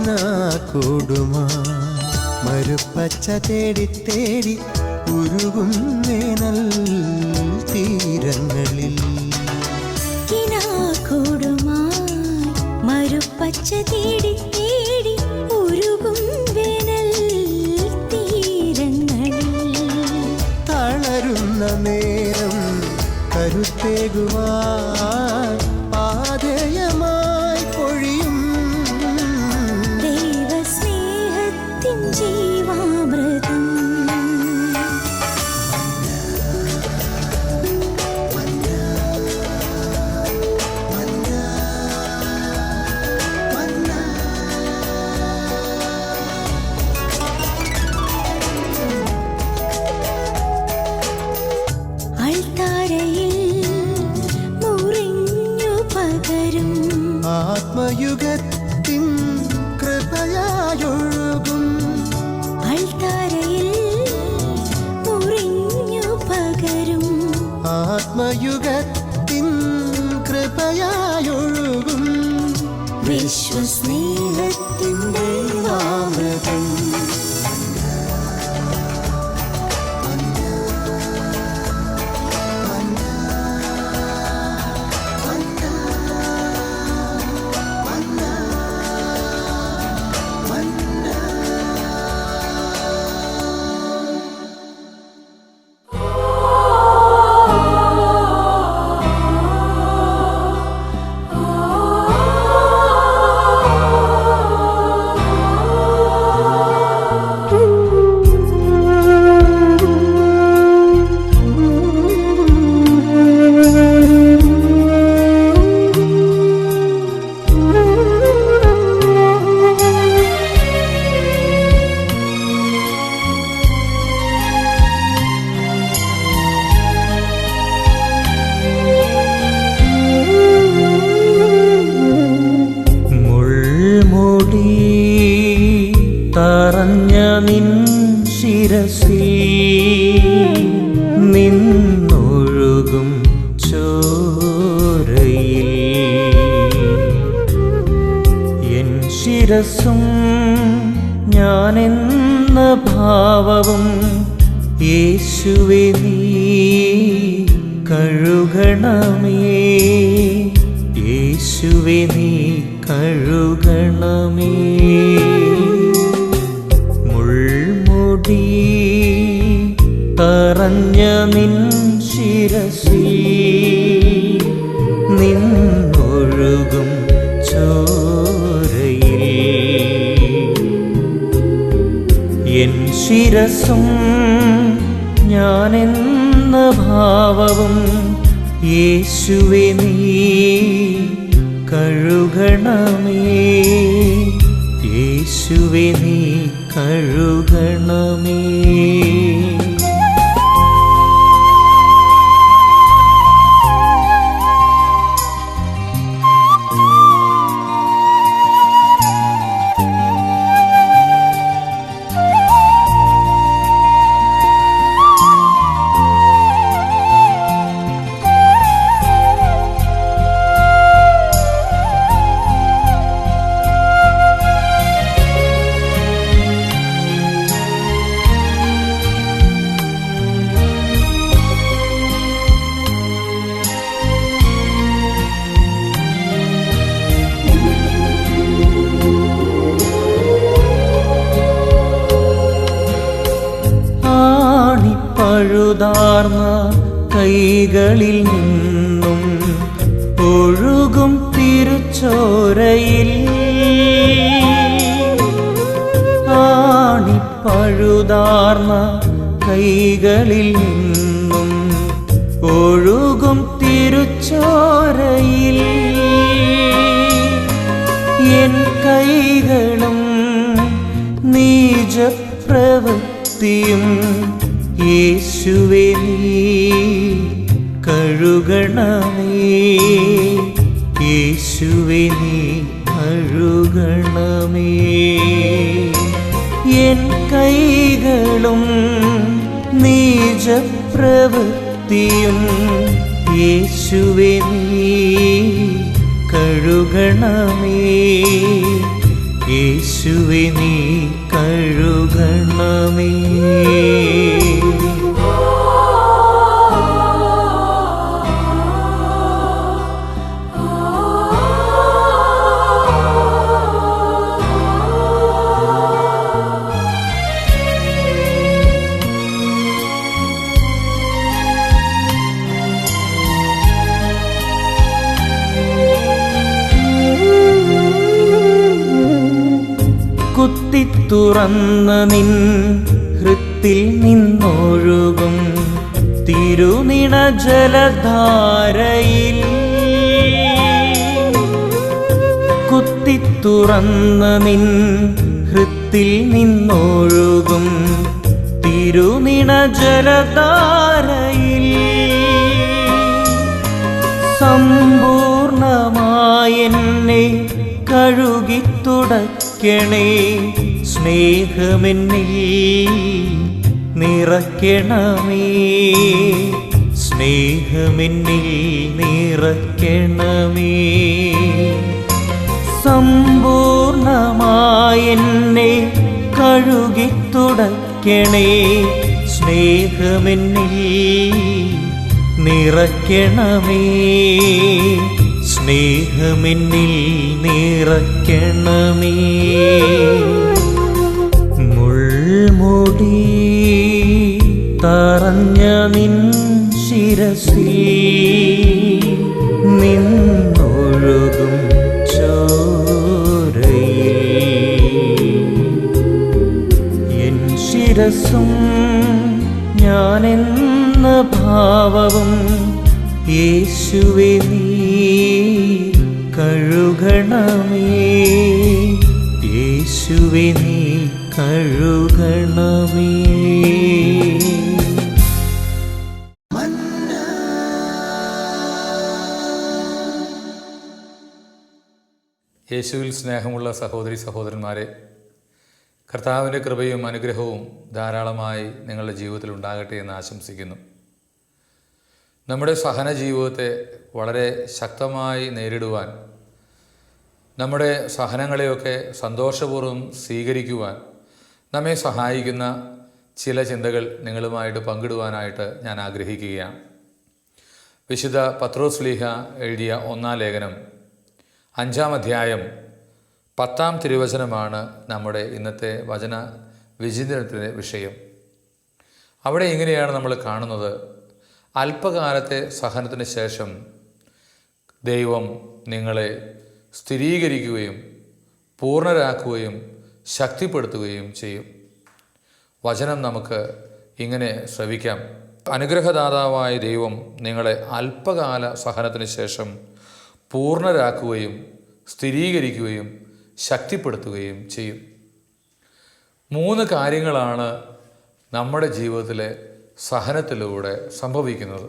കിനാക്കൂടുമാ മരുപ്പച്ച തേടി തേടി ഉരുകും വേനൽ തീരങ്ങളിൽ. കിനാക്കൂടുമായി മരുപ്പച്ച തേടി തേടി ഉരുകും വേനൽ തീരങ്ങളിൽ. തളരുന്ന നേരം കരുത്തേകുവാൻ പാതയമായി പൊഴിയും ദൈവസ്നേഹത്തിൻ ജീവാമൃതം. ആത്മയുഗത്തിൻ കൃപയായൊഴുകും അൾത്താരയിൽ മുറിഞ്ഞു പകരും. ആത്മയുഗത്തിൻ കൃപയായൊഴുകും വിശ്വസ്നേഹത്തിൻ്റെ അമൃതം. തറഞ്ഞ നിൻ ശിരസിൽ നിന്നൊഴുകും ചോരയിൽ എൻ ശിരസും ഞാനെന്ന ഭാവവും യേശുവേ നീ കഴുകണമേ. യേശുവേ നീ കഴുകണമേ. മുൾമുടി തറഞ്ഞ നിൻ ശിരസിൽ നിന്നൊഴുകും ചോരയിൽ എൻ ശിരസും ഞാനെന്ന ഭാവവും യേശുവേ നീ കഴുകണമേ. യേശുവേ നീ കഴുകണമേ. പഴുതാർന്ന കൈകളിൽ നിന്നും ഒഴുകും തിരുച്ചോരയിൽ ആണിപ്പഴുതാർന്ന കൈകളിൽ നിന്നും ഒഴുകും തിരുച്ചോരയിൽ എൻ കൈകളും നീചപ്രവൃത്തിയും യേശുവേ നീ കഴുകണമേ. യേശുവേ നീ കഴുകണമേ. എൻ കൈകളും നീചപ്രവൃത്തിയും യേശുവേ നീ കഴുകണമേ. യേശു നൽകണമേ. കുത്തിത്തുറന്ന നിൻ ഹൃത്തിൽ നിന്നൊഴുകും തിരുനിണ ജലധാരയിൽ, കുത്തിത്തുറന്ന നിൻ ഹൃത്തിൽ നിന്നൊഴുകും തിരുനിണ ജലധാരയിൽ സമ്പൂർണമായെന്നെ കഴുകിത്തുടയ്ക്കണേ. സ്നേഹമെന്നിൽ നിറയ്ക്കണമേ, സ്നേഹമെന്നിൽ നിറയ്ക്കണമേ. സമ്പൂർണമായെന്നെ കഴുകിത്തുടയ്ക്കണേ. സ്നേഹമെന്നിൽ നിറയ്ക്കണമേ, സ്നേഹമെന്നിൽ നിറയ്ക്കണമേ. മുൾമുടി തറഞ്ഞ നിൻ ശിരസിൽ നിന്നൊഴുകും ചോരയിൽ എൻ ശിരസും ഞാനെന്ന ഭാവവും യേശുവേ നീ കഴുകണമേ, യേശുവേ നീ കഴുകണമേ. യേശുവിൽ സ്നേഹമുള്ള സഹോദരി സഹോദരന്മാരെ, കർത്താവിൻ്റെ കൃപയും അനുഗ്രഹവും ധാരാളമായി നിങ്ങളുടെ ജീവിതത്തിൽ ഉണ്ടാകട്ടെ എന്ന് ആശംസിക്കുന്നു. നമ്മുടെ സഹന ജീവിതത്തെ വളരെ ശക്തമായി നേരിടുവാൻ, നമ്മുടെ സഹനങ്ങളെയൊക്കെ സന്തോഷപൂർവ്വം സ്വീകരിക്കുവാൻ നമ്മെ സഹായിക്കുന്ന ചില ചിന്തകൾ നിങ്ങളുമായിട്ട് പങ്കിടുവാനായിട്ട് ഞാൻ ആഗ്രഹിക്കുകയാണ്. വിശുദ്ധ പത്രോസ് ശ്ലീഹ എഴുതിയ 1-ാം ലേഖനം 5-ാം അധ്യായം 10-ാം തിരുവചനമാണ് നമ്മുടെ ഇന്നത്തെ വചന വിചിന്തനത്തിൻ്റെ വിഷയം. അവിടെ ഇങ്ങനെയാണ് നമ്മൾ കാണുന്നത്: അല്പകാലത്തെ സഹനത്തിന് ശേഷം ദൈവം നിങ്ങളെ സ്ഥിരീകരിക്കുകയും പൂർണ്ണരാക്കുകയും ശക്തിപ്പെടുത്തുകയും ചെയ്യും. വചനം നമുക്ക് ഇങ്ങനെ ശ്രവിക്കാം: അനുഗ്രഹദാതാവായ ദൈവം നിങ്ങളെ അല്പകാല സഹനത്തിന് ശേഷം പൂർണ്ണരാക്കുകയും സ്ഥിരീകരിക്കുകയും ശക്തിപ്പെടുത്തുകയും ചെയ്യും. 3 കാര്യങ്ങളാണ് നമ്മുടെ ജീവിതത്തിലെ സഹനത്തിലൂടെ സംഭവിക്കുന്നത്.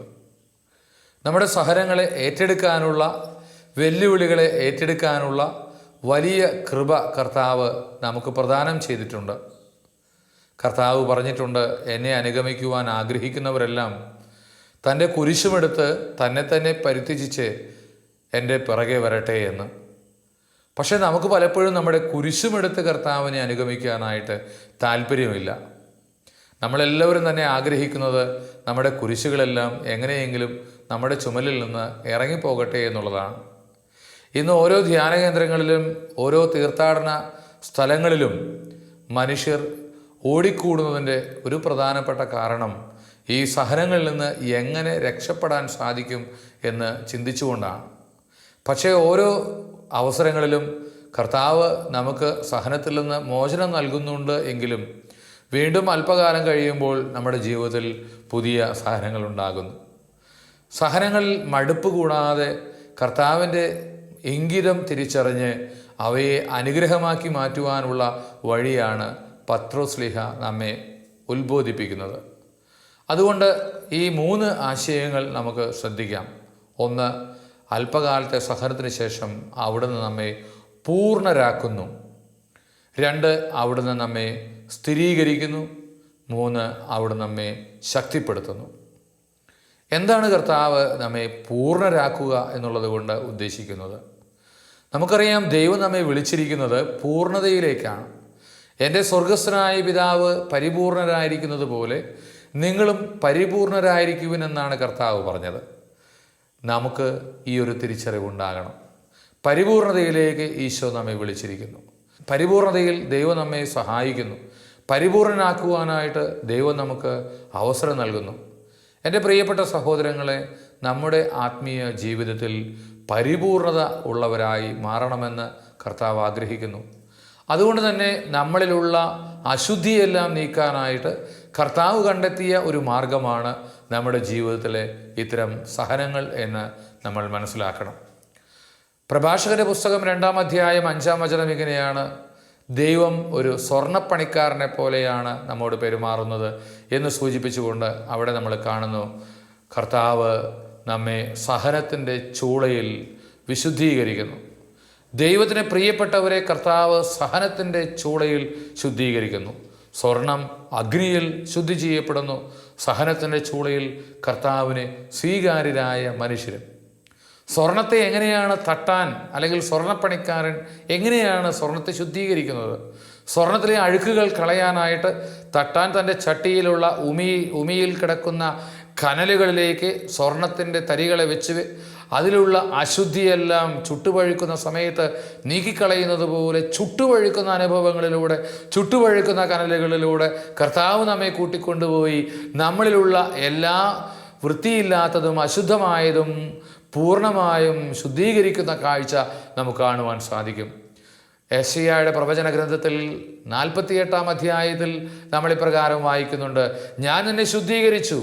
നമ്മുടെ സഹനങ്ങളെ ഏറ്റെടുക്കാനുള്ള, വെല്ലുവിളികളെ ഏറ്റെടുക്കാനുള്ള വലിയ കൃപ കർത്താവ് നമുക്ക് പ്രദാനം ചെയ്തിട്ടുണ്ട്. കർത്താവ് പറഞ്ഞിട്ടുണ്ട്, എന്നെ അനുഗമിക്കുവാൻ ആഗ്രഹിക്കുന്നവരെല്ലാം തൻ്റെ കുരിശുമെടുത്ത് തന്നെ തന്നെ പരിത്യജിച്ച് എൻ്റെ പിറകെ വരട്ടെ എന്ന്. പക്ഷേ നമുക്ക് പലപ്പോഴും നമ്മുടെ കുരിശുമെടുത്ത് കർത്താവിനെ അനുഗമിക്കാനായിട്ട് താല്പര്യമില്ല. നമ്മളെല്ലാവരും തന്നെ ആഗ്രഹിക്കുന്നത് നമ്മുടെ കുരിശുകളെല്ലാം എങ്ങനെയെങ്കിലും നമ്മുടെ ചുമലിൽ നിന്ന് ഇറങ്ങിപ്പോകട്ടെ എന്നുള്ളതാണ്. ഇന്ന് ഓരോ ധ്യാന കേന്ദ്രങ്ങളിലും ഓരോ തീർത്ഥാടന സ്ഥലങ്ങളിലും മനുഷ്യർ ഓടിക്കൂടുന്നതിൻ്റെ ഒരു പ്രധാനപ്പെട്ട കാരണം ഈ സഹനങ്ങളിൽ നിന്ന് എങ്ങനെ രക്ഷപ്പെടാൻ സാധിക്കും എന്ന് ചിന്തിച്ചുകൊണ്ടാണ്. പക്ഷേ ഓരോ അവസരങ്ങളിലും കർത്താവ് നമുക്ക് സഹനത്തിൽ നിന്ന് മോചനം നൽകുന്നുണ്ട് എങ്കിലും വീണ്ടും അല്പകാലം കഴിയുമ്പോൾ നമ്മുടെ ജീവിതത്തിൽ പുതിയ സഹനങ്ങളുണ്ടാകുന്നു. സഹനങ്ങളിൽ മടുപ്പ് കൂടാതെ കർത്താവിൻ്റെ ഇംഗിതം തിരിച്ചറിഞ്ഞ് അവയെ അനുഗ്രഹമാക്കി മാറ്റുവാനുള്ള വഴിയാണ് പത്രോസ് ശ്ലീഹ നമ്മെ ഉത്ബോധിപ്പിക്കുന്നത്. അതുകൊണ്ട് ഈ 3 ആശയങ്ങൾ നമുക്ക് ശ്രദ്ധിക്കാം. 1, അല്പകാലത്തെ സഹനത്തിന് ശേഷം അവിടുന്ന് നമ്മെ പൂർണ്ണരാക്കുന്നു. 2, അവിടുന്ന് നമ്മെ സ്ഥിരീകരിക്കുന്നു. 3, അവിടുന്ന് നമ്മെ ശക്തിപ്പെടുത്തുന്നു. എന്താണ് കർത്താവ് നമ്മെ പൂർണ്ണരാക്കുക എന്നുള്ളത് കൊണ്ട് ഉദ്ദേശിക്കുന്നത്? നമുക്കറിയാം, ദൈവം നമ്മെ വിളിച്ചിരിക്കുന്നത് പൂർണ്ണതയിലേക്കാണ്. എൻ്റെ സ്വർഗസ്ഥനായ പിതാവ് പരിപൂർണരായിരിക്കുന്നത് പോലെ നിങ്ങളും പരിപൂർണരായിരിക്കുവിനെന്നാണ് കർത്താവ് പറഞ്ഞത്. നമുക്ക് ഈ ഒരു തിരിച്ചറിവുണ്ടാകണം. പരിപൂർണതയിലേക്ക് ഈശോ നമ്മെ വിളിച്ചിരിക്കുന്നു. പരിപൂർണതയിൽ ദൈവം നമ്മെ സഹായിക്കുന്നു. പരിപൂർണനാക്കുവാനായിട്ട് ദൈവം നമുക്ക് അവസരം നൽകുന്നു. എൻ്റെ പ്രിയപ്പെട്ട സഹോദരങ്ങളെ, നമ്മുടെ ആത്മീയ ജീവിതത്തിൽ പരിപൂർണത ഉള്ളവരായി മാറണമെന്ന് കർത്താവ് ആഗ്രഹിക്കുന്നു. അതുകൊണ്ട് തന്നെ നമ്മളിലുള്ള അശുദ്ധിയെല്ലാം നീക്കാനായിട്ട് കർത്താവ് കണ്ടെത്തിയ ഒരു മാർഗമാണ് നമ്മുടെ ജീവിതത്തിലെ ഇത്തരം സഹനങ്ങൾ എന്ന് നമ്മൾ മനസ്സിലാക്കണം. പ്രഭാഷകന്റെ പുസ്തകം 2-ാം അധ്യായം 5-ാം വചനം ഇങ്ങനെയാണ്: ദൈവം ഒരു സ്വർണ്ണപ്പണിക്കാരനെ പോലെയാണ് നമ്മോട് പെരുമാറുന്നത് എന്ന് സൂചിപ്പിച്ചുകൊണ്ട് അവിടെ നമ്മൾ കാണുന്നു, കർത്താവ് നമ്മെ സഹനത്തിൻ്റെ ചൂളയിൽ വിശുദ്ധീകരിക്കുന്നു. ദൈവത്തിന് പ്രിയപ്പെട്ടവരെ കർത്താവ് സഹനത്തിൻ്റെ ചൂളയിൽ ശുദ്ധീകരിക്കുന്നു. സ്വർണം അഗ്നിയിൽ ശുദ്ധി ചെയ്യപ്പെടുന്നു. സഹനത്തിൻ്റെ ചൂളയിൽ കർത്താവിന് സ്വീകാര്യരായ മനുഷ്യരും. സ്വർണത്തെ എങ്ങനെയാണ് തട്ടാൻ, അല്ലെങ്കിൽ സ്വർണ്ണപ്പണിക്കാരൻ എങ്ങനെയാണ് സ്വർണത്തെ ശുദ്ധീകരിക്കുന്നത്? സ്വർണത്തിലെ അഴുക്കുകൾ കളയാനായിട്ട് തട്ടാൻ തൻ്റെ ചട്ടിയിലുള്ള ഉമിയിൽ കിടക്കുന്ന കനലുകളിലേക്ക് സ്വർണത്തിൻ്റെ തരികളെ വെച്ച് അതിലുള്ള അശുദ്ധിയെല്ലാം ചുട്ടുപഴുക്കുന്ന സമയത്ത് നീക്കിക്കളയുന്നത് പോലെ ചുട്ടുപഴുക്കുന്ന അനുഭവങ്ങളിലൂടെ, ചുട്ടുപഴുക്കുന്ന കനലുകളിലൂടെ കർത്താവ് നമ്മെ കൂട്ടിക്കൊണ്ടുപോയി നമ്മളിലുള്ള എല്ലാ വൃത്തിയില്ലാത്തതും അശുദ്ധമായതും പൂർണ്ണമായും ശുദ്ധീകരിക്കുന്ന കാഴ്ച നമുക്ക് കാണുവാൻ സാധിക്കും. യെശയ്യായുടെ പ്രവചന ഗ്രന്ഥത്തിൽ 48-ാം അധ്യായത്തിൽ നമ്മളിപ്രകാരം വായിക്കുന്നുണ്ട്: ഞാൻ നിന്നെ ശുദ്ധീകരിച്ചു,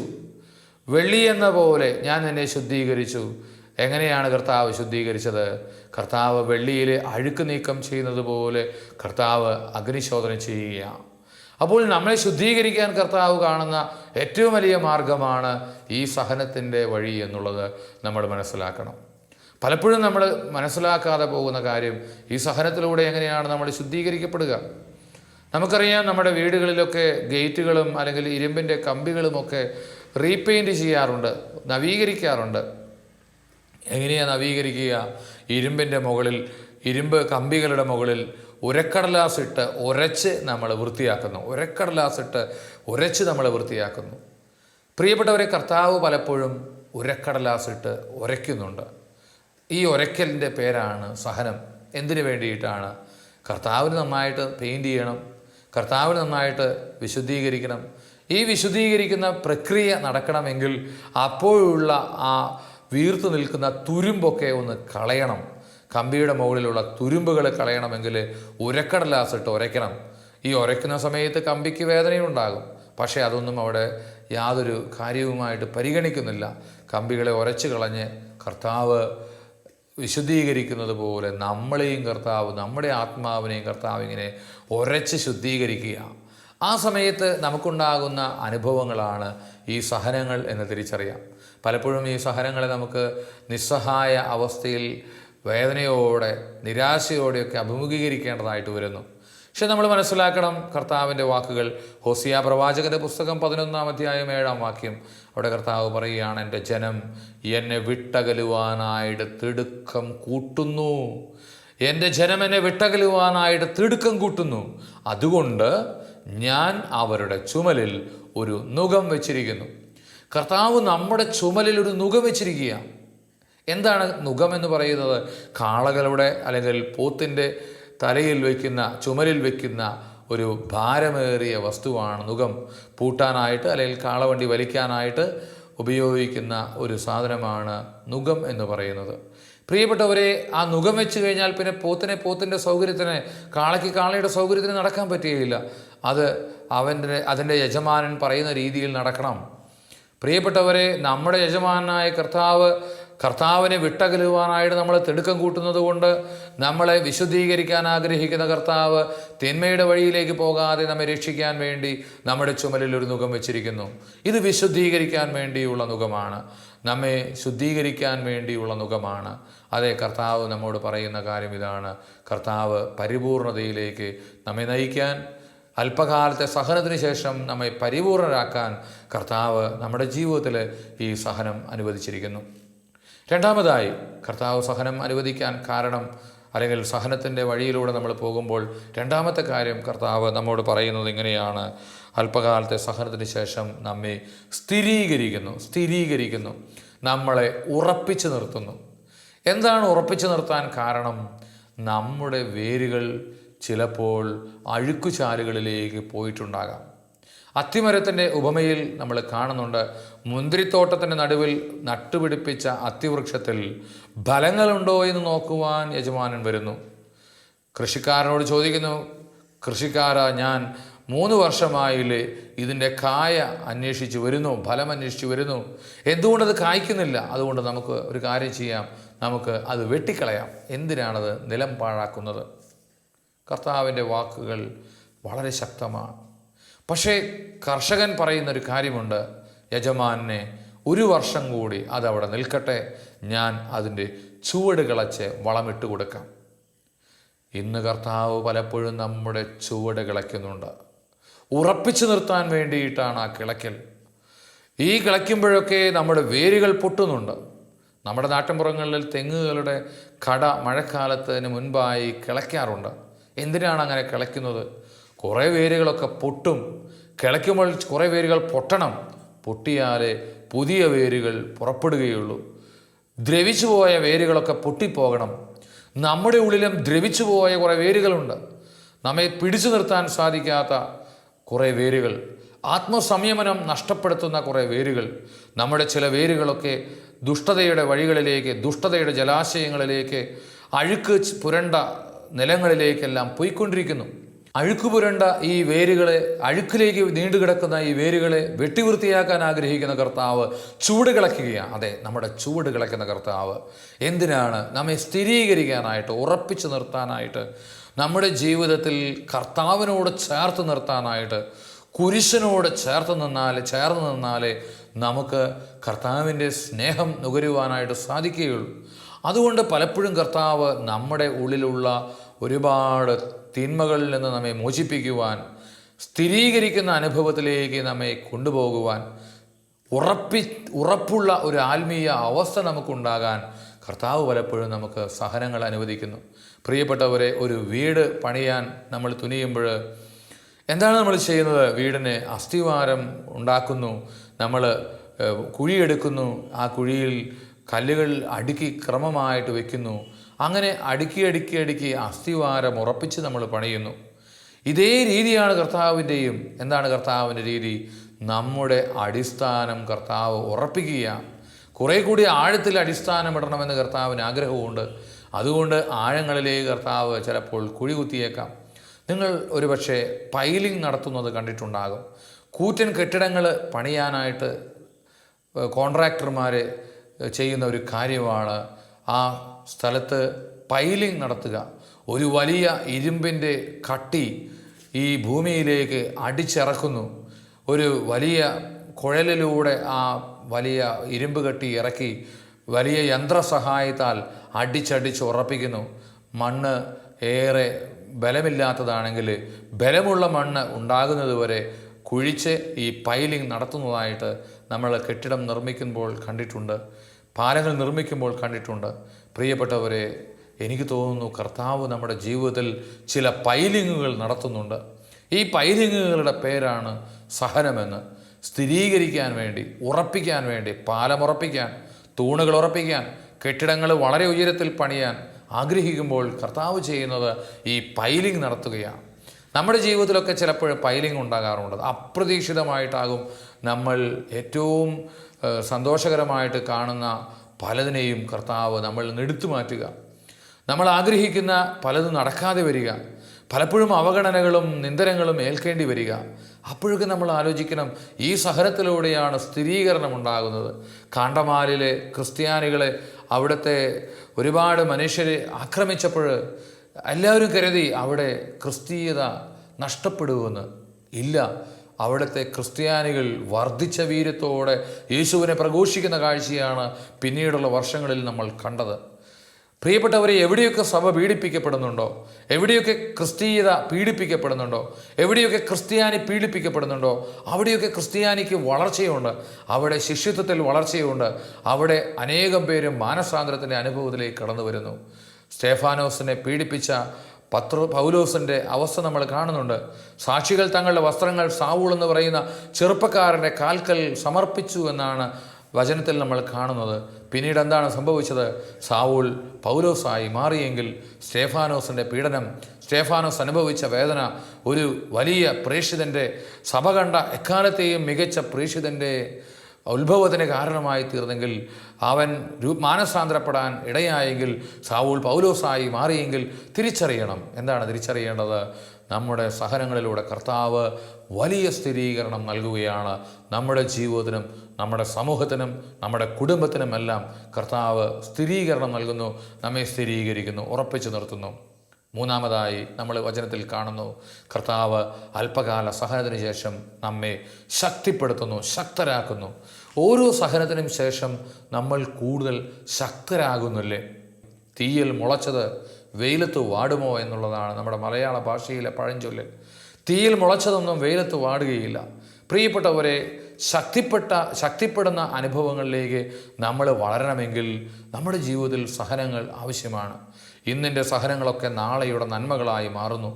വെള്ളി എന്ന പോലെ ഞാൻ നിന്നെ ശുദ്ധീകരിച്ചു. എങ്ങനെയാണ് കർത്താവ് ശുദ്ധീകരിച്ചത്? കർത്താവ് വെള്ളിയിലെ അഴുക്ക് നീക്കം ചെയ്യുന്നത് പോലെ കർത്താവ് അഗ്നിശോധന ചെയ്യുക. അപ്പോൾ നമ്മളെ ശുദ്ധീകരിക്കാൻ കർത്താവ് കാണുന്ന ഏറ്റവും വലിയ മാർഗമാണ് ഈ സഹനത്തിൻ്റെ വഴി എന്നുള്ളത് നമ്മൾ മനസ്സിലാക്കണം. പലപ്പോഴും നമ്മൾ മനസ്സിലാക്കാതെ പോകുന്ന കാര്യം, ഈ സഹനത്തിലൂടെ എങ്ങനെയാണ് നമ്മൾ ശുദ്ധീകരിക്കപ്പെടുക? നമുക്കറിയാം, നമ്മുടെ വീടുകളിലൊക്കെ ഗേറ്റുകളും അല്ലെങ്കിൽ ഇരുമ്പിൻ്റെ കമ്പികളുമൊക്കെ റീപെയിൻറ്റ് ചെയ്യാറുണ്ട്, നവീകരിക്കാറുണ്ട്. എങ്ങനെയാണ് നവീകരിക്കുക? ഇരുമ്പിൻ്റെ മുകളിൽ, ഇരുമ്പ് കമ്പികളുടെ മുകളിൽ ഉരക്കടലാസിട്ട് ഉരച്ച് നമ്മൾ വൃത്തിയാക്കുന്നു. ഉരക്കടലാസിട്ട് ഉരച്ച് നമ്മൾ വൃത്തിയാക്കുന്നു. പ്രിയപ്പെട്ടവരെ, കർത്താവ് പലപ്പോഴും ഉരക്കടലാസിട്ട് ഉരയ്ക്കുന്നുണ്ട്. ഈ ഉരയ്ക്കലിൻ്റെ പേരാണ് സഹനം. എന്തിനു വേണ്ടിയിട്ടാണ്? കർത്താവിന് നന്നായിട്ട് പെയിൻറ്റ് ചെയ്യണം, കർത്താവിന് നന്നായിട്ട് വിശുദ്ധീകരിക്കണം. ഈ വിശുദ്ധീകരിക്കുന്ന പ്രക്രിയ നടക്കണമെങ്കിൽ അപ്പോഴുള്ള ആ വീർത്തു നിൽക്കുന്ന തുരുമ്പൊക്കെ ഒന്ന് കളയണം. കമ്പിയുടെ മുകളിലുള്ള തുരുമ്പുകൾ കളയണമെങ്കിൽ ഉരക്കടലാസിട്ട് ഉരയ്ക്കണം. ഈ ഉരയ്ക്കുന്ന സമയത്ത് കമ്പിക്ക് വേദനയുണ്ടാകും, പക്ഷേ അതൊന്നും അവിടെ യാതൊരു കാര്യവുമായിട്ട് പരിഗണിക്കുന്നില്ല. കമ്പികളെ ഉരച്ച് കളഞ്ഞ് കർത്താവ് വിശുദ്ധീകരിക്കുന്നത് പോലെ നമ്മളെയും കർത്താവ്, നമ്മുടെ ആത്മാവിനെയും കർത്താവ് ഇങ്ങനെ ഉരച്ച് ശുദ്ധീകരിക്കുക. ആ സമയത്ത് നമുക്കുണ്ടാകുന്ന അനുഭവങ്ങളാണ് ഈ സഹനങ്ങൾ എന്ന് തിരിച്ചറിയാം. പലപ്പോഴും ഈ സഹനങ്ങളെ നമുക്ക് നിസ്സഹായ അവസ്ഥയിൽ വേദനയോടെ, നിരാശയോടെയൊക്കെ അഭിമുഖീകരിക്കേണ്ടതായിട്ട് വരുന്നു. പക്ഷെ നമ്മൾ മനസ്സിലാക്കണം, കർത്താവിൻ്റെ വാക്കുകൾ ഹോസിയ പ്രവാചകൻ്റെ പുസ്തകം 11-ാം അധ്യായം 7-ാം വാക്യം, അവിടെ കർത്താവ് പറയുകയാണ്: എൻ്റെ ജനം എന്നെ വിട്ടകലുവാനായിട്ട് തിടുക്കം കൂട്ടുന്നു. എൻ്റെ ജനം എന്നെ വിട്ടകലുവാനായിട്ട് തിടുക്കം കൂട്ടുന്നു. അതുകൊണ്ട് ഞാൻ അവരുടെ ചുമലിൽ ഒരു നുകം വെച്ചിരിക്കുന്നു. കർത്താവ് നമ്മുടെ ചുമലിൽ ഒരു നുകം വെച്ചിരിക്കുക. എന്താണ് നുകം എന്ന് പറയുന്നത്? കാളകളുടെ അല്ലെങ്കിൽ പോത്തിൻ്റെ തലയിൽ വയ്ക്കുന്ന, ചുമലിൽ വയ്ക്കുന്ന ഒരു ഭാരമേറിയ വസ്തുവാണ് നുകം. പൂട്ടാനായിട്ട് അല്ലെങ്കിൽ കാളവണ്ടി വലിക്കാനായിട്ട് ഉപയോഗിക്കുന്ന ഒരു സാധനമാണ് നുകം എന്ന് പറയുന്നത്. പ്രിയപ്പെട്ടവരെ, ആ നുകം വെച്ച് കഴിഞ്ഞാൽ പിന്നെ പോത്തിൻ്റെ സൗകര്യത്തിന്, കാളയ്ക്ക് കാളയുടെ സൗകര്യത്തിന് നടക്കാൻ പറ്റുകയില്ല. അത് അതിൻ്റെ യജമാനൻ പറയുന്ന രീതിയിൽ നടക്കണം. പ്രിയപ്പെട്ടവരെ, നമ്മുടെ യജമാനായ കർത്താവിനെ വിട്ടകലുവാനായിട്ട് നമ്മൾ തിടുക്കം കൂട്ടുന്നത് കൊണ്ട് നമ്മളെ വിശുദ്ധീകരിക്കാൻ ആഗ്രഹിക്കുന്ന കർത്താവ് തിന്മയുടെ വഴിയിലേക്ക് പോകാതെ നമ്മെ രക്ഷിക്കാൻ വേണ്ടി നമ്മുടെ ചുമലിൽ ഒരു നുകം വെച്ചിരിക്കുന്നു. ഇത് വിശുദ്ധീകരിക്കാൻ വേണ്ടിയുള്ള നുകമാണ്, നമ്മെ ശുദ്ധീകരിക്കാൻ വേണ്ടിയുള്ള നുകമാണ്. അതേ, കർത്താവ് നമ്മോട് പറയുന്ന കാര്യം ഇതാണ്: കർത്താവ് പരിപൂർണതയിലേക്ക് നമ്മെ നയിക്കാൻ, അല്പകാലത്തെ സഹനത്തിന് ശേഷം നമ്മെ പരിപൂർണരാക്കാൻ കർത്താവ് നമ്മുടെ ജീവിതത്തിൽ ഈ സഹനം അനുവദിച്ചിരിക്കുന്നു. രണ്ടാമതായി, കർത്താവ് സഹനം അനുവദിക്കാൻ കാരണം അല്ലെങ്കിൽ സഹനത്തിൻ്റെ വഴിയിലൂടെ നമ്മൾ പോകുമ്പോൾ രണ്ടാമത്തെ കാര്യം കർത്താവ് നമ്മോട് പറയുന്നത് ഇങ്ങനെയാണ്: അല്പകാലത്തെ സഹനത്തിന് ശേഷം നമ്മെ സ്ഥിരീകരിക്കുന്നു, നമ്മളെ ഉറപ്പിച്ചു നിർത്തുന്നു. എന്താണ് ഉറപ്പിച്ചു നിർത്താൻ കാരണം? നമ്മുടെ വേരുകൾ ചിലപ്പോൾ അഴുക്കുചാലുകളിലേക്ക് പോയിട്ടുണ്ടാകാം. അത്തിമരത്തിൻ്റെ ഉപമയിൽ നമ്മൾ കാണുന്നുണ്ട്, മുന്തിരിത്തോട്ടത്തിൻ്റെ നടുവിൽ നട്ടുപിടിപ്പിച്ച അത്തിവൃക്ഷത്തിൽ ഫലങ്ങളുണ്ടോ എന്ന് നോക്കുവാൻ യജമാനൻ വരുന്നു. കൃഷിക്കാരനോട് ചോദിക്കുന്നു, കൃഷിക്കാരാ, ഞാൻ 3 വർഷമായില്ലേ ഇതിൻ്റെ കായ അന്വേഷിച്ച് വരുന്നു, ഫലം അന്വേഷിച്ച് വരുന്നു, എന്തുകൊണ്ടത് കായ്ക്കുന്നില്ല? അതുകൊണ്ട് നമുക്ക് ഒരു കാര്യം ചെയ്യാം, നമുക്ക് അത് വെട്ടിക്കളയാം. എന്തിനാണത് നിലം പാഴാക്കുന്നത്? കർത്താവിൻ്റെ വാക്കുകൾ വളരെ ശക്തമാണ്. പക്ഷേ കർഷകൻ പറയുന്നൊരു കാര്യമുണ്ട്, യജമാനെ 1 വർഷം കൂടി അതവിടെ നിൽക്കട്ടെ, ഞാൻ അതിൻ്റെ ചുവട് കിളച്ച് വളമിട്ട് കൊടുക്കാം. ഇന്ന് കർത്താവ് പലപ്പോഴും നമ്മുടെ ചുവട് കിളയ്ക്കുന്നുണ്ട്. ഉറപ്പിച്ചു നിർത്താൻ വേണ്ടിയിട്ടാണ് ആ കിളയ്ക്കൽ. ഈ കിളയ്ക്കുമ്പോഴൊക്കെ നമ്മുടെ വേരുകൾ പൊട്ടുന്നുണ്ട്. നമ്മുടെ നാട്ടിൻപുറങ്ങളിൽ തെങ്ങുകളുടെ കട മഴക്കാലത്തിന് മുൻപായി കിളയ്ക്കാറുണ്ട്. എന്തിനാണ് അങ്ങനെ കിളയ്ക്കുന്നത്? കുറേ വേരുകളൊക്കെ പൊട്ടും. കിളയ്ക്കുമ്പോൾ കുറേ വേരുകൾ പൊട്ടണം. പൊട്ടിയാലേ പുതിയ വേരുകൾ പുറപ്പെടുകയുള്ളൂ. ദ്രവിച്ചു പോയ വേരുകളൊക്കെ പൊട്ടിപ്പോകണം. നമ്മുടെ ഉള്ളിലും ദ്രവിച്ചു പോയ കുറേ വേരുകളുണ്ട്. നമ്മെ പിടിച്ചു നിർത്താൻ സാധിക്കാത്ത കുറേ വേരുകൾ, ആത്മസംയമനം നഷ്ടപ്പെടുത്തുന്ന കുറേ വേരുകൾ. നമ്മുടെ ചില വേരുകളൊക്കെ ദുഷ്ടതയുടെ വഴികളിലേക്ക്, ദുഷ്ടതയുടെ ജലാശയങ്ങളിലേക്ക്, അഴുക്ക് പുരണ്ട നിലങ്ങളിലേക്കെല്ലാം പോയിക്കൊണ്ടിരിക്കുന്നു. അഴുക്ക് പുരണ്ട ഈ വേരുകളെ, അഴുക്കിലേക്ക് നീണ്ടുകിടക്കുന്ന ഈ വേരുകളെ വെട്ടിവൃത്തിയാക്കാൻ ആഗ്രഹിക്കുന്ന കർത്താവ് ചുവട് കിളയ്ക്കുകയാണ്. അതെ, നമ്മുടെ ചുവട് കിളയ്ക്കുന്ന കർത്താവ് എന്തിനാണ്? നമ്മെ സ്ഥിരീകരിക്കാനായിട്ട്, ഉറപ്പിച്ചു നിർത്താനായിട്ട്, നമ്മുടെ ജീവിതത്തിൽ കർത്താവിനോട് ചേർത്ത് നിർത്താനായിട്ട്. കുരിശനോട് ചേർന്ന് നിന്നാലേ നമുക്ക് കർത്താവിൻ്റെ സ്നേഹം നുകരുവാനായിട്ട് സാധിക്കുകയുള്ളൂ. അതുകൊണ്ട് പലപ്പോഴും കർത്താവ് നമ്മുടെ ഉള്ളിലുള്ള ഒരുപാട് തിന്മകളിൽ നിന്ന് നമ്മെ മോചിപ്പിക്കുവാൻ, സ്ഥിരീകരിക്കുന്ന അനുഭവത്തിലേക്ക് നമ്മെ കൊണ്ടുപോകുവാൻ, ഉറപ്പുള്ള ഒരു ആത്മീയ അവസ്ഥ നമുക്കുണ്ടാകാൻ കർത്താവ് പലപ്പോഴും നമുക്ക് സഹനങ്ങൾ അനുവദിക്കുന്നു. പ്രിയപ്പെട്ടവരെ, ഒരു വീട് പണിയാൻ നമ്മൾ തുനിയുമ്പോൾ എന്താണ് നമ്മൾ ചെയ്യുന്നത്? വീടിന് അസ്ഥിവാരം ഉണ്ടാക്കുന്നു, നമ്മൾ കുഴിയെടുക്കുന്നു, ആ കുഴിയിൽ കല്ലുകൾ അടുക്കി ക്രമമായിട്ട് വയ്ക്കുന്നു. അങ്ങനെ അടുക്കി അസ്ഥിവാരം ഉറപ്പിച്ച് നമ്മൾ പണിയുന്നു. ഇതേ രീതിയാണ് കർത്താവിൻ്റെയും. എന്താണ് കർത്താവിൻ്റെ രീതി? നമ്മുടെ അടിസ്ഥാനം കർത്താവ് ഉറപ്പിക്കുകയാണ്. കുറേ കൂടി ആഴത്തിൽ അടിസ്ഥാനമിടണമെന്ന് കർത്താവിന് ആഗ്രഹമുണ്ട്. അതുകൊണ്ട് ആഴങ്ങളിലേക്ക് കർത്താവ് ചിലപ്പോൾ കുഴി കുത്തിയേക്കാം. നിങ്ങൾ ഒരുപക്ഷെ പൈലിംഗ് നടത്തുന്നത് കണ്ടിട്ടുണ്ടാകും. കൂറ്റൻ കെട്ടിടങ്ങൾ പണിയാനായിട്ട് കോൺട്രാക്ടർമാർ ചെയ്യുന്ന ഒരു കാര്യമാണ് ആ സ്ഥലത്ത് പൈലിംഗ് നടത്തുക. ഒരു വലിയ ഇരുമ്പിൻ്റെ കട്ടി ഈ ഭൂമിയിലേക്ക് അടിച്ചിറക്കുന്നു. ഒരു വലിയ കുഴലിലൂടെ ആ വലിയ ഇരുമ്പ് കട്ടി ഇറക്കി വലിയ യന്ത്രസഹായത്താൽ അടിച്ചടിച്ച് ഉറപ്പിക്കുന്നു. മണ്ണ് ഏറെ ബലമില്ലാത്തതാണെങ്കിൽ ബലമുള്ള മണ്ണ് ഉണ്ടാകുന്നതുവരെ കുഴിച്ച് ഈ പൈലിംഗ് നടത്തുന്നതായിട്ട് നമ്മൾ കെട്ടിടം നിർമ്മിക്കുമ്പോൾ കണ്ടിട്ടുണ്ട്, പാലങ്ങൾ നിർമ്മിക്കുമ്പോൾ കണ്ടിട്ടുണ്ട്. പ്രിയപ്പെട്ടവരെ, എനിക്ക് തോന്നുന്നു കർത്താവ് നമ്മുടെ ജീവിതത്തിൽ ചില പൈലിങ്ങുകൾ നടത്തുന്നുണ്ട്. ഈ പൈലിങ്ങുകളുടെ പേരാണ് സഹനമെന്ന്. സ്ഥിരീകരിക്കാൻ വേണ്ടി, ഉറപ്പിക്കാൻ വേണ്ടി, പാലമുറപ്പിക്കാൻ, തൂണുകൾ ഉറപ്പിക്കാൻ, കെട്ടിടങ്ങൾ വളരെ ഉയരത്തിൽ പണിയാൻ ആഗ്രഹിക്കുമ്പോൾ കർത്താവ് ചെയ്യുന്നത് ഈ പൈലിംഗ് നടത്തുകയാണ്. നമ്മുടെ ജീവിതത്തിലൊക്കെ ചിലപ്പോൾ പൈലിംഗ് ഉണ്ടാകാറുണ്ട്. അപ്രതീക്ഷിതമായിട്ടാകും നമ്മൾ ഏറ്റവും സന്തോഷകരമായിട്ട് കാണുന്ന പലതിനെയും കർത്താവ് നമ്മൾ എടുത്തു മാറ്റുക. നമ്മൾ ആഗ്രഹിക്കുന്ന പലതും നടക്കാതെ വരിക, പലപ്പോഴും അവഗണനകളും നിന്ദനങ്ങളും ഏൽക്കേണ്ടി വരിക. അപ്പോഴൊക്കെ നമ്മൾ ആലോചിക്കണം, ഈ സഹനത്തിലൂടെയാണ് സ്ഥിരീകരണം ഉണ്ടാകുന്നത്. കാണ്ടമാലിലെ ക്രിസ്ത്യാനികളെ അവിടുത്തെ ഒരുപാട് മനുഷ്യരെ ആക്രമിച്ചപ്പോൾ എല്ലാവരും കരുതി അവിടെ ക്രിസ്തീയത നഷ്ടപ്പെടുമെന്ന്. ഇല്ല, അവിടുത്തെ ക്രിസ്ത്യാനികൾ വർദ്ധിച്ച വീര്യത്തോടെ യേശുവിനെ പ്രഘോഷിക്കുന്ന കാഴ്ചയാണ് പിന്നീടുള്ള വർഷങ്ങളിൽ നമ്മൾ കണ്ടത്. പ്രിയപ്പെട്ടവരെ, എവിടെയൊക്കെ സഭ പീഡിപ്പിക്കപ്പെടുന്നുണ്ടോ, എവിടെയൊക്കെ ക്രിസ്തീയത പീഡിപ്പിക്കപ്പെടുന്നുണ്ടോ, എവിടെയൊക്കെ ക്രിസ്ത്യാനി പീഡിപ്പിക്കപ്പെടുന്നുണ്ടോ, അവിടെയൊക്കെ ക്രിസ്ത്യാനിക്ക് വളർച്ചയുണ്ട്, അവിടെ ശിഷ്യത്വത്തിൽ വളർച്ചയുണ്ട്, അവിടെ അനേകം പേരും മാനസാന്തരത്തിൻ്റെ അനുഭവത്തിലേക്ക് കടന്നു വരുന്നു. സ്തേഫാനോസിനെ പീഡിപ്പിച്ച പൗലോസിൻ്റെ അവസ്ഥ നമ്മൾ കാണുന്നുണ്ട്. സാക്ഷികൾ തങ്ങളുടെ വസ്ത്രങ്ങൾ സാവൂൾ എന്ന് പറയുന്ന ചെറുപ്പക്കാരൻ്റെ കാൽക്കൽ സമർപ്പിച്ചു എന്നാണ് വചനത്തിൽ നമ്മൾ കാണുന്നത്. പിന്നീട് എന്താണ് സംഭവിച്ചത്? സാവൂൾ പൗലോസായി മാറിയെങ്കിൽ സ്തേഫാനോസിൻ്റെ പീഡനം, സ്തേഫാനോസ് അനുഭവിച്ച വേദന ഒരു വലിയ പ്രേക്ഷിതൻ്റെ, സഭ കണ്ട എക്കാലത്തെയും മികച്ച പ്രേക്ഷിതൻ്റെ ഉത്ഭവത്തിന് കാരണമായി തീർന്നെങ്കിൽ, അവൻ മാനസാന്തരപ്പെടാൻ ഇടയായെങ്കിൽ, സാവൂൾ പൗലോസായി മാറിയെങ്കിൽ തിരിച്ചറിയണം. എന്താണ് തിരിച്ചറിയേണ്ടത്? നമ്മുടെ സഹനങ്ങളിലൂടെ കർത്താവ് വലിയ സ്ഥിരീകരണം നൽകുകയാണ്. നമ്മുടെ ജീവിതത്തിനും നമ്മുടെ സമൂഹത്തിനും നമ്മുടെ കുടുംബത്തിനുമെല്ലാം കർത്താവ് സ്ഥിരീകരണം നൽകുന്നു, നമ്മെ സ്ഥിരീകരിക്കുന്നു, ഉറപ്പിച്ചു നിർത്തുന്നു. മൂന്നാമതായി നമ്മൾ വചനത്തിൽ കാണുന്നു, കർത്താവ് അല്പകാല സഹനത്തിന് ശേഷം നമ്മെ ശക്തിപ്പെടുത്തുന്നു, ശക്തരാക്കുന്നു. ഓരോ സഹനത്തിനും ശേഷം നമ്മൾ കൂടുതൽ ശക്തരാകുന്നില്ലേ? തീയിൽ മുളച്ചത് വെയിലത്ത് വാടുമോ എന്നുള്ളതാണ് നമ്മുടെ മലയാള ഭാഷയിലെ പഴഞ്ചൊല്ല്. തീയിൽ മുളച്ചതൊന്നും വെയിലത്ത് വാടുകയില്ല. പ്രിയപ്പെട്ടവരെ, ശക്തിപ്പെടുന്ന അനുഭവങ്ങളിലേക്ക് നമ്മൾ വളരണമെങ്കിൽ നമ്മുടെ ജീവിതത്തിൽ സഹനങ്ങൾ ആവശ്യമാണ്. ഇന്നിൻ്റെ സഹനങ്ങളൊക്കെ നാളെയുടെ നന്മകളായി മാറുന്നു.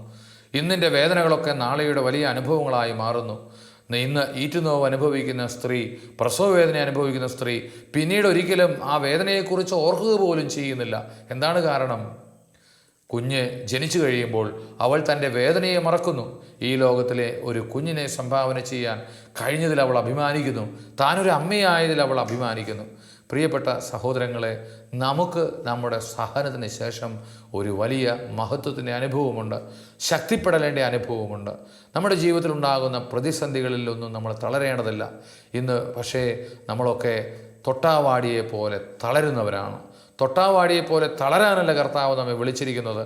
ഇന്നിൻ്റെ വേദനകളൊക്കെ നാളെയുടെ വലിയ അനുഭവങ്ങളായി മാറുന്നു. ഇന്ന് ഈറ്റുനോവ് അനുഭവിക്കുന്ന സ്ത്രീ, പ്രസവവേദന അനുഭവിക്കുന്ന സ്ത്രീ പിന്നീട് ഒരിക്കലും ആ വേദനയെക്കുറിച്ച് ഓർക്കുക പോലും ചെയ്യുന്നില്ല. എന്താണ് കാരണം? കുഞ്ഞ് ജനിച്ചു കഴിയുമ്പോൾ അവൾ തൻ്റെ വേദനയെ മറക്കുന്നു. ഈ ലോകത്തിലെ ഒരു കുഞ്ഞിനെ സംഭാവന ചെയ്യാൻ കഴിഞ്ഞതിൽ അവൾ അഭിമാനിക്കുന്നു. താനൊരു അമ്മയായതിൽ അവൾ അഭിമാനിക്കുന്നു. പ്രിയപ്പെട്ട സഹോദരങ്ങളെ, നമുക്ക് നമ്മുടെ സഹനത്തിന് ശേഷം ഒരു വലിയ മഹത്വത്തിൻ്റെ അനുഭവമുണ്ട്, ശക്തിപ്പെടലേണ്ട അനുഭവമുണ്ട്. നമ്മുടെ ജീവിതത്തിലുണ്ടാകുന്ന പ്രതിസന്ധികളിലൊന്നും നമ്മൾ തളരേണ്ടതില്ല. ഇന്ന് പക്ഷേ നമ്മളൊക്കെ തൊട്ടാവാടിയെ പോലെ തളരുന്നവരാണ്. തൊട്ടാവാടിയെപ്പോലെ തളരാനല്ല കർത്താവ് നമ്മെ വിളിച്ചിരിക്കുന്നത്.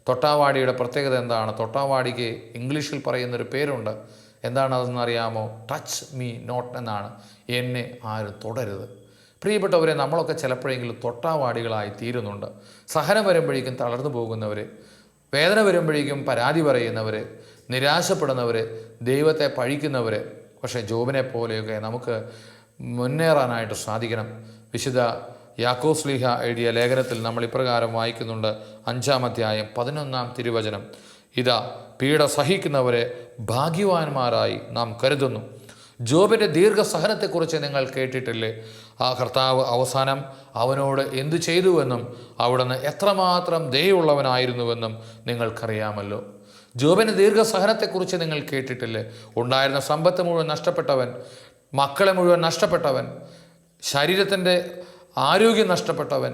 തൊട്ടാവാടിയുടെ പ്രത്യേകത എന്താണ്? തൊട്ടാവാടിക്ക് ഇംഗ്ലീഷിൽ പറയുന്നൊരു പേരുണ്ട്. എന്താണ് അതെന്നറിയാമോ? ടച്ച് മീ നോട്ട് എന്നാണ്. എന്നെ ആരും തൊടരുത്. പ്രിയപ്പെട്ടവരെ, നമ്മളൊക്കെ ചിലപ്പോഴെങ്കിലും തൊട്ടാവാടികളായി തീരുന്നുണ്ട്. സഹനം വരുമ്പോഴേക്കും തളർന്നു പോകുന്നവർ, വേദന വരുമ്പോഴേക്കും പരാതി പറയുന്നവർ, നിരാശപ്പെടുന്നവർ, ദൈവത്തെ പഴിക്കുന്നവർ. പക്ഷേ ജോബിനെ പോലെയൊക്കെ നമുക്ക് മുന്നേറാനായിട്ട് സാധിക്കണം. വിശുദ്ധ യാക്കോബ് ശ്ലീഹ എഴുതിയ ലേഖനത്തിൽ നമ്മൾ ഇപ്രകാരം വായിക്കുന്നുണ്ട്. 5-ാം അധ്യായം 11-ാം തിരുവചനം. ഇതാ, പീഡ സഹിക്കുന്നവരെ ഭാഗ്യവാന്മാരായി നാം കരുതുന്നു. ജോബിൻ്റെ ദീർഘസഹനത്തെക്കുറിച്ച് നിങ്ങൾ കേട്ടിട്ടില്ലേ? ആ കർത്താവ് അവസാനം അവനോട് എന്തു ചെയ്തുവെന്നും അവിടുന്ന് എത്രമാത്രം ദയയുള്ളവനായിരുന്നുവെന്നും നിങ്ങൾക്കറിയാമല്ലോ. ജോബിൻ്റെ ദീർഘസഹനത്തെക്കുറിച്ച് നിങ്ങൾ കേട്ടിട്ടില്ലേ? ഉണ്ടായിരുന്ന സമ്പത്ത് മുഴുവൻ നഷ്ടപ്പെട്ടവൻ, മക്കളെ മുഴുവൻ നഷ്ടപ്പെട്ടവൻ, ശരീരത്തിൻ്റെ ആരോഗ്യം നഷ്ടപ്പെട്ടവൻ,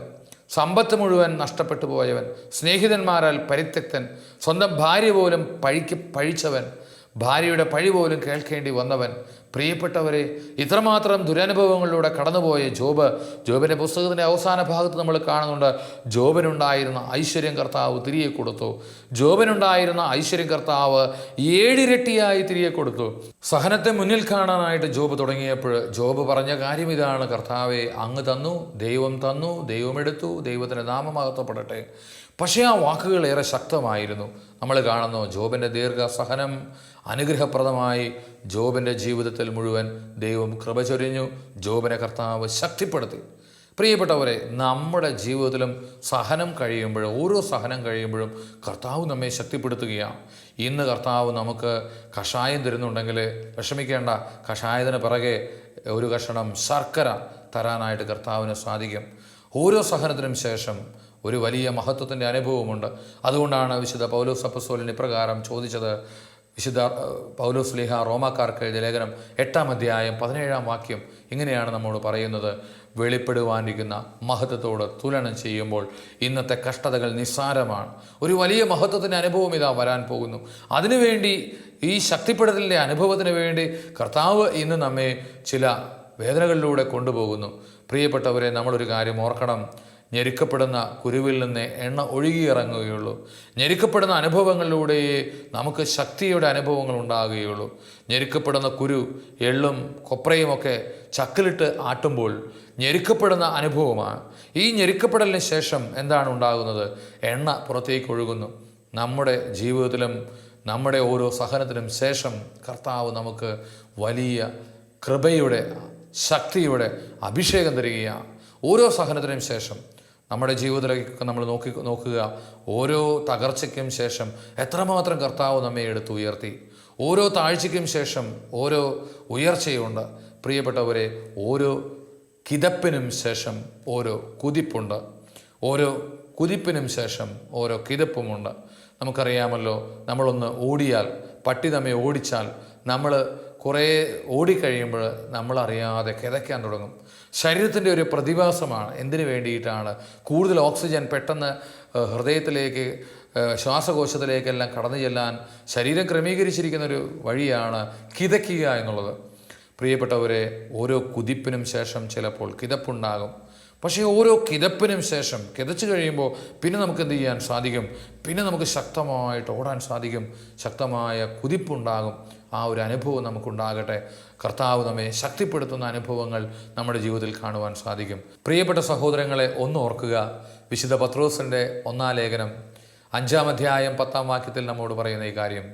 സമ്പത്ത് മുഴുവൻ നഷ്ടപ്പെട്ടു പോയവൻ, സ്നേഹിതന്മാരാൽ പരിത്യക്തൻ, സ്വന്തം ഭാര്യ പോലും പഴിച്ചവൻ, ഭാര്യയുടെ പഴി പോലും കേൾക്കേണ്ടി വന്നവൻ. പ്രിയപ്പെട്ടവരെ, ഇത്രമാത്രം ദുരനുഭവങ്ങളിലൂടെ കടന്നുപോയ ജോബിൻ്റെ പുസ്തകത്തിൻ്റെ അവസാന ഭാഗത്ത് നമ്മൾ കാണുന്നുണ്ട്, ജോബിനുണ്ടായിരുന്ന ഐശ്വര്യം കർത്താവ് തിരികെ കൊടുത്തു. ജോബിനുണ്ടായിരുന്ന ഐശ്വര്യം കർത്താവ് 7 ഇരട്ടിയായി തിരികെ കൊടുത്തു. സഹനത്തെ മുന്നിൽ കാണാനായിട്ട് ജോബ് തുടങ്ങിയപ്പോൾ ജോബ് പറഞ്ഞ കാര്യം ഇതാണ്: കർത്താവെ, അങ്ങ് തന്നു, ദൈവം തന്നു, ദൈവം എടുത്തു, ദൈവത്തിൻ്റെ നാമമഹത്വപ്പെടട്ടെ. പക്ഷേ ആ വാക്കുകൾ ഏറെ ശക്തമായിരുന്നു. നമ്മൾ കാണുന്നു, ജോബിൻ്റെ ദീർഘസഹനം അനുഗ്രഹപ്രദമായി ജോബിൻ്റെ ജീവിതത്തിൽ മുഴുവൻ ദൈവം കൃപ ചൊരിഞ്ഞു. ജോബിനെ കർത്താവ് ശക്തിപ്പെടുത്തി. പ്രിയപ്പെട്ടവരെ, നമ്മുടെ ജീവിതത്തിലും സഹനം കഴിയുമ്പോഴും, ഓരോ സഹനം കഴിയുമ്പോഴും കർത്താവ് നമ്മെ ശക്തിപ്പെടുത്തുകയാണ്. ഇന്ന് കർത്താവ് നമുക്ക് കഷായം തരുന്നുണ്ടെങ്കിൽ വിഷമിക്കേണ്ട. കഷായത്തിന് പിറകെ ഒരു കഷണം ശർക്കര തരാനായിട്ട് കർത്താവിന് സാധിക്കും. ഓരോ സഹനത്തിനും ശേഷം ഒരു വലിയ മഹത്വത്തിൻ്റെ അനുഭവമുണ്ട്. അതുകൊണ്ടാണ് വിശുദ്ധ പൗലോസ് അപ്പോസ്തലൻ ഇപ്രകാരം ചോദിച്ചത്. വിശുദ്ധ പൗലോസ് ശ്ലീഹ റോമാക്കാർക്ക് എഴുതിയ ലേഖനം 8-ാം അധ്യായം 17-ാം വാക്യം ഇങ്ങനെയാണ് നമ്മോട് പറയുന്നത്: വെളിപ്പെടുവാനിരിക്കുന്ന മഹത്വത്തോട് തുലനം ചെയ്യുമ്പോൾ ഇന്നത്തെ കഷ്ടതകൾ നിസ്സാരമാണ്. ഒരു വലിയ മഹത്വത്തിൻ്റെ അനുഭവം ഇതാ വരാൻ പോകുന്നു. അതിനുവേണ്ടി, ഈ ശക്തിപ്പെടുത്തലിൻ്റെ അനുഭവത്തിന് വേണ്ടി കർത്താവ് ഇന്ന് നമ്മെ ചില വേദനകളിലൂടെ കൊണ്ടുപോകുന്നു. പ്രിയപ്പെട്ടവരെ, നമ്മളൊരു കാര്യം ഓർക്കണം: ഞെരുക്കപ്പെടുന്ന കുരുവിൽ നിന്ന് എണ്ണ ഒഴുകിയിറങ്ങുകയുള്ളൂ. ഞെരുക്കപ്പെടുന്ന അനുഭവങ്ങളിലൂടെയേ നമുക്ക് ശക്തിയുടെ അനുഭവങ്ങൾ ഉണ്ടാകുകയുള്ളൂ. ഞെരുക്കപ്പെടുന്ന കുരു എള്ളും കൊപ്രയുമൊക്കെ ചക്കിലിട്ട് ആട്ടുമ്പോൾ ഞെരുക്കപ്പെടുന്ന അനുഭവമാണ്. ഈ ഞെരുക്കപ്പെടലിന് ശേഷം എന്താണ് ഉണ്ടാകുന്നത്? എണ്ണ പുറത്തേക്ക് ഒഴുകുന്നു. നമ്മുടെ ജീവിതത്തിലും നമ്മുടെ ഓരോ സഹനത്തിനും ശേഷം കർത്താവ് നമുക്ക് വലിയ കൃപയുടെ, ശക്തിയുടെ അഭിഷേകം തരികയാണ്. ഓരോ സഹനത്തിനും ശേഷം നമ്മുടെ ജീവിതത്തിലേക്ക് നമ്മൾ നോക്കുക, ഓരോ തകർച്ചയ്ക്കും ശേഷം എത്രമാത്രം കർത്താവ് നമ്മെ എടുത്തുയർത്തി. ഓരോ താഴ്ചയ്ക്കും ശേഷം ഓരോ ഉയർച്ചയുണ്ട്. പ്രിയപ്പെട്ടവരെ, ഓരോ കിതപ്പിനും ശേഷം ഓരോ കുതിപ്പുണ്ട്. ഓരോ കുതിപ്പിനും ശേഷം ഓരോ കിതപ്പുമുണ്ട്. നമുക്കറിയാമല്ലോ, നമ്മളൊന്ന് ഓടിയാൽ, പട്ടി നമ്മെ ഓടിച്ചാൽ, നമ്മൾ കുറേ ഓടിക്കഴിയുമ്പോൾ നമ്മളറിയാതെ കിതയ്ക്കാൻ തുടങ്ങും. ശരീരത്തിൻ്റെ ഒരു പ്രതിഭാസമാണ്. എന്തിനു വേണ്ടിയിട്ടാണ്? കൂടുതൽ ഓക്സിജൻ പെട്ടെന്ന് ഹൃദയത്തിലേക്ക്, ശ്വാസകോശത്തിലേക്കെല്ലാം കടന്നു ചെല്ലാൻ ശരീരം ക്രമീകരിച്ചിരിക്കുന്നൊരു വഴിയാണ് കിതയ്ക്കുക എന്നുള്ളത്. പ്രിയപ്പെട്ടവരെ, ഓരോ കുതിപ്പിനും ശേഷം ചിലപ്പോൾ കിതപ്പുണ്ടാകും. പക്ഷേ ഓരോ കിതപ്പിനും ശേഷം, കിതച്ച് കഴിയുമ്പോൾ പിന്നെ നമുക്ക് എന്ത് ചെയ്യാൻ സാധിക്കും? പിന്നെ നമുക്ക് ശക്തമായിട്ട് ഓടാൻ സാധിക്കും. ശക്തമായ കുതിപ്പുണ്ടാകും. ആ ഒരു അനുഭവം നമുക്കുണ്ടാകട്ടെ. കർത്താവ് നമ്മെ ശക്തിപ്പെടുത്തുന്ന അനുഭവങ്ങൾ നമ്മുടെ ജീവിതത്തിൽ കാണുവാൻ സാധിക്കും. പ്രിയപ്പെട്ട സഹോദരങ്ങളെ, ഒന്ന് ഓർക്കുക, വിശുദ്ധ പത്രോസിൻ്റെ 1-ാം ലേഖനം 5-ാം അധ്യായം 10-ാം വാക്യത്തിൽ നമ്മോട് പറയുന്ന ഈ കാര്യം,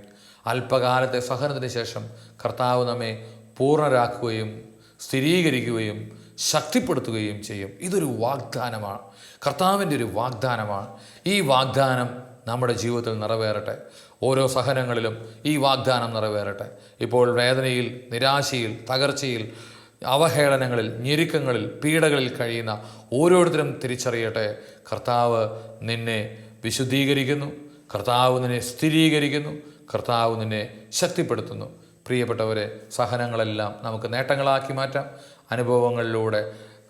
അല്പകാലത്തെ സഹനത്തിന് ശേഷം കർത്താവ് നമ്മെ പൂർണ്ണരാക്കുകയും സ്ഥിരീകരിക്കുകയും ശക്തിപ്പെടുത്തുകയും ചെയ്യും. ഇതൊരു വാഗ്ദാനമാണ്, കർത്താവിൻ്റെ ഒരു വാഗ്ദാനമാണ്. ഈ വാഗ്ദാനം നമ്മുടെ ജീവിതത്തിൽ നിറവേറട്ടെ. ഓരോ സഹനങ്ങളിലും ഈ വാഗ്ദാനം നിറവേറട്ടെ. ഇപ്പോൾ വേദനയിൽ, നിരാശയിൽ, തകർച്ചയിൽ, അവഹേളനങ്ങളിൽ, ഞെരുക്കങ്ങളിൽ, പീഡകളിൽ കഴിയുന്ന ഓരോരുത്തരും തിരിച്ചറിയട്ടെ, കർത്താവ് നിന്നെ വിശുദ്ധീകരിക്കുന്നു, കർത്താവ് നിന്നെ സ്ഥിരീകരിക്കുന്നു, കർത്താവ് നിന്നെ ശക്തിപ്പെടുത്തുന്നു. പ്രിയപ്പെട്ടവരെ, സഹനങ്ങളെല്ലാം നമുക്ക് നേട്ടങ്ങളാക്കി മാറ്റാം. അനുഭവങ്ങളിലൂടെ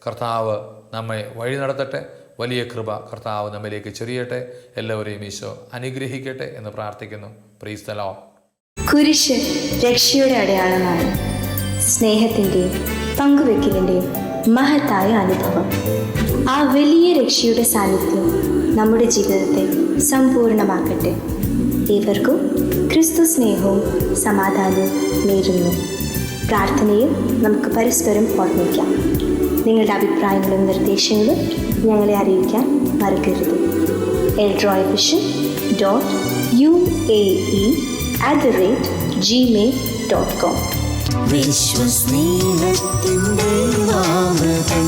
കർത്താവ് നമ്മെ വഴി നടത്തട്ടെ. വലിയ കൃപ കർത്താവ് നമ്മിലേക്ക് ചൊരിയട്ടെ. എല്ലാവരെയും ഈശോ അനുഗ്രഹിക്കട്ടെ എന്ന് പ്രാർത്ഥിക്കുന്നു. Praise the Lord. കുരിശ് രക്ഷയുടെ അടയാളമാണ്. സ്നേഹത്തിൻ്റെയും പങ്കുവെക്കലിൻ്റെയും മഹത്തായ അനുഭവം. ആ വലിയ രക്ഷയുടെ സാന്നിധ്യം നമ്മുടെ ജീവിതത്തെ സമ്പൂർണ്ണമാക്കട്ടെ. ഏവർക്കും ക്രിസ്തു സ്നേഹവും സമാധാനവും നേരുന്നു. പ്രാർത്ഥനയിൽ നമുക്ക് പരസ്പരം ഓർമ്മിക്കാം. നിങ്ങളുടെ അഭിപ്രായങ്ങളും നിർദ്ദേശങ്ങളും ഞങ്ങളെ അറിയിക്കാൻ മറക്കരുത്. eldroyvision.uae@gmail.com. വിശ്വസ്നേഹത്തിൻ്റെ അമൃതം.